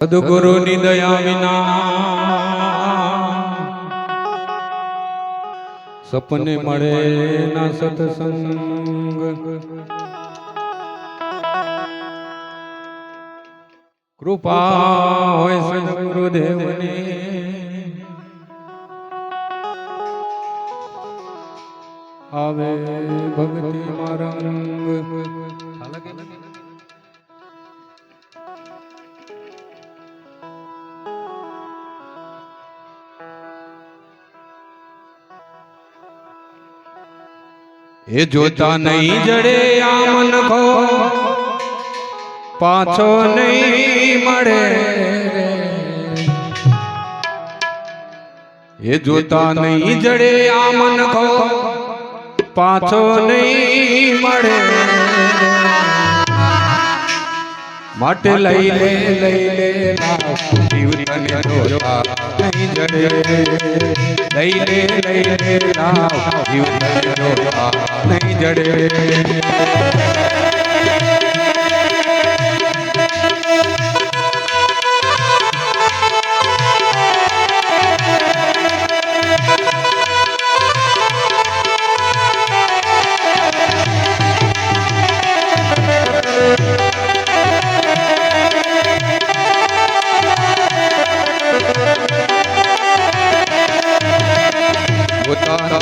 સદગુરુની દયા વિના સપને મળે ના સત્સંગ। કૃપા હોય સદગુરુદેવની આવે ભક્તિ મારા રંગ। એ જોતા નહીં જડે આ મન કો પાછો નહીં મળે। એ જોતા નહીં જડે આ મન કો પાછો નહીં મળે। માટે લઈ લે જીવ તને જોતા નહીં જડે। લઈ લે જીવ તને જોતા નહીં જડે।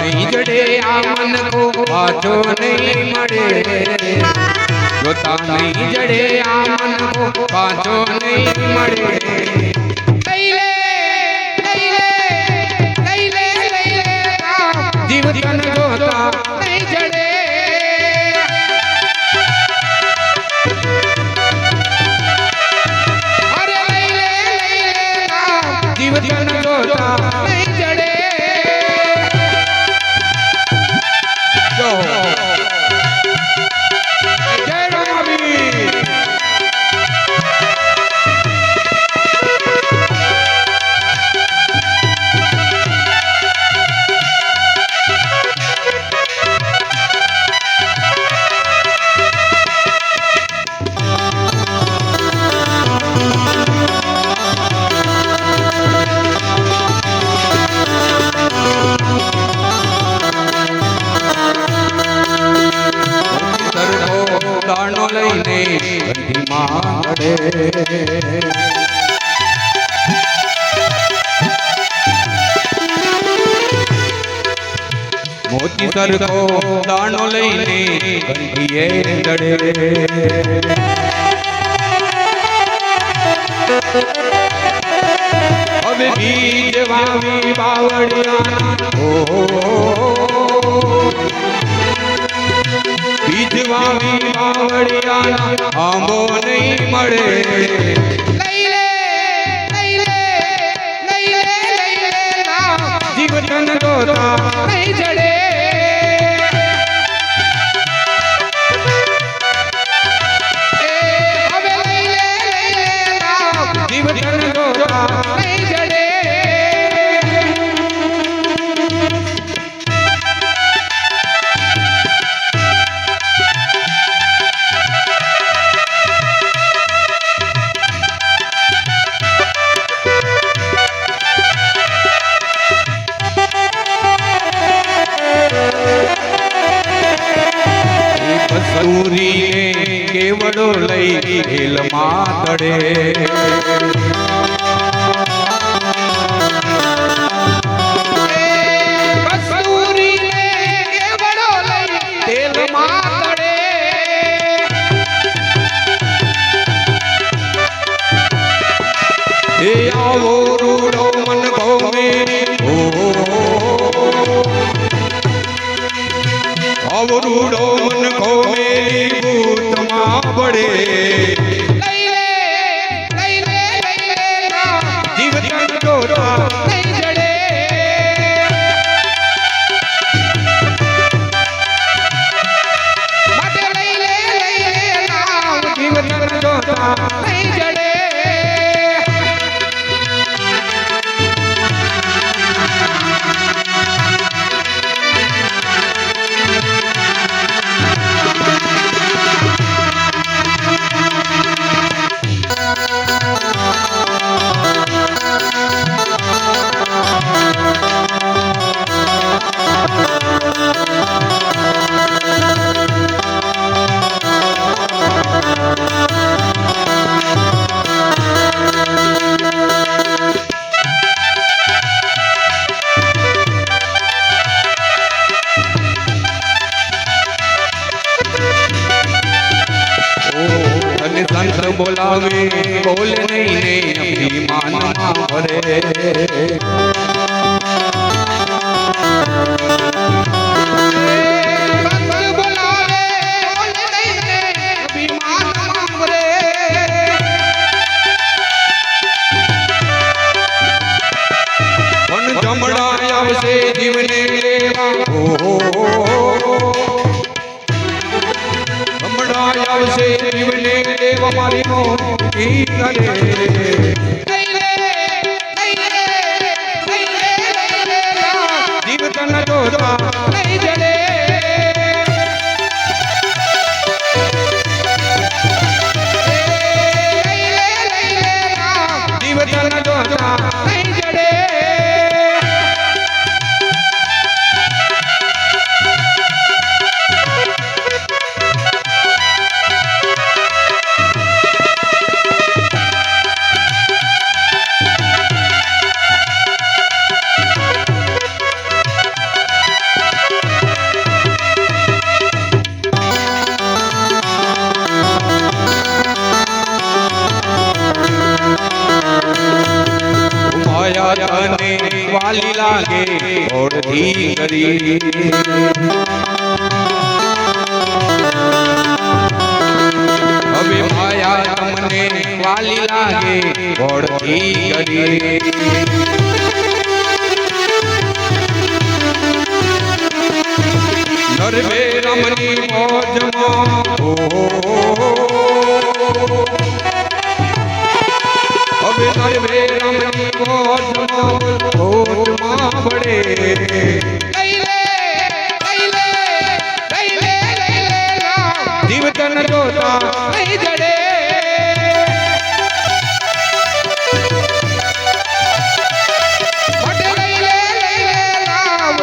नहीं जड़े आ मन को पाछो नहीं मरे। जोता नहीं जड़े आ मन को पाछो नहीं मरे। जीव तन जोता नहीं जड़े। अरे जीव तन जोता नहीं जड़े। દાણો લઈને ઘંટી માંડે। મોતી સરખો દાણો લઈને ઘંટીએ દડે। હવે બીજ વાવી બાવળિયા बीज वावी बावड़िया आंबो नहीं मरे। जीव तन जोता नहीं जड़े। जीव तन जोता नहीं जड़े। कस्तूरी ने केवड़ो लई हेल मातड़े। कस्तूरी ने केवड़ो लई हेल मातड़े। ए आवो रूड़ो मन को मेरी अवरूढ़ो मन को मेरी भूत माँ बड़े। जीव तन जोता नहीं जड़े। जीव तन जोता नहीं जड़े। બોલાવે બોલ નહીં ને અભિમાનમાં ભરે આવશે જીવને હમણાં આવશે જીવને લેવા મારી મોટી કરે જીવ તન જોતા નહીં જડે જીવ તન જોતા નહીં જડે તને વાલી લાગે ઓળધી કરી હવે માયા તમને વાલી લાગે ઓળધી કરી નરવે રમની મોજમાં હવે નરવે રમની મોજમાં બળે જીવ તન જોતા નહીં જડે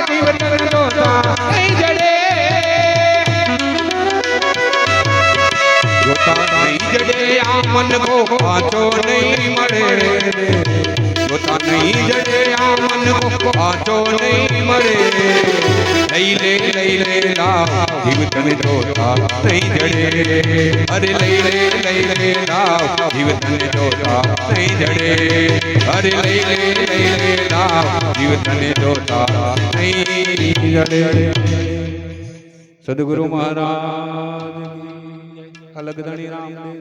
જીવ તન જોતા નહીં જડે જોતા નહીં જડે આ મન કો પાછો નહીં મળે જોતા નહીં જડે આ મન કો પાછો નહીં મળે લઈ લે જીવ તને જોતા નહીં જડે અરે લઈ લે જીવ તને જોતા નહીં જડે અરે લઈ લે જીવ તને જોતા નહીં જડે સદગુરુ મહારાજ અલગ ધણી રામદેવ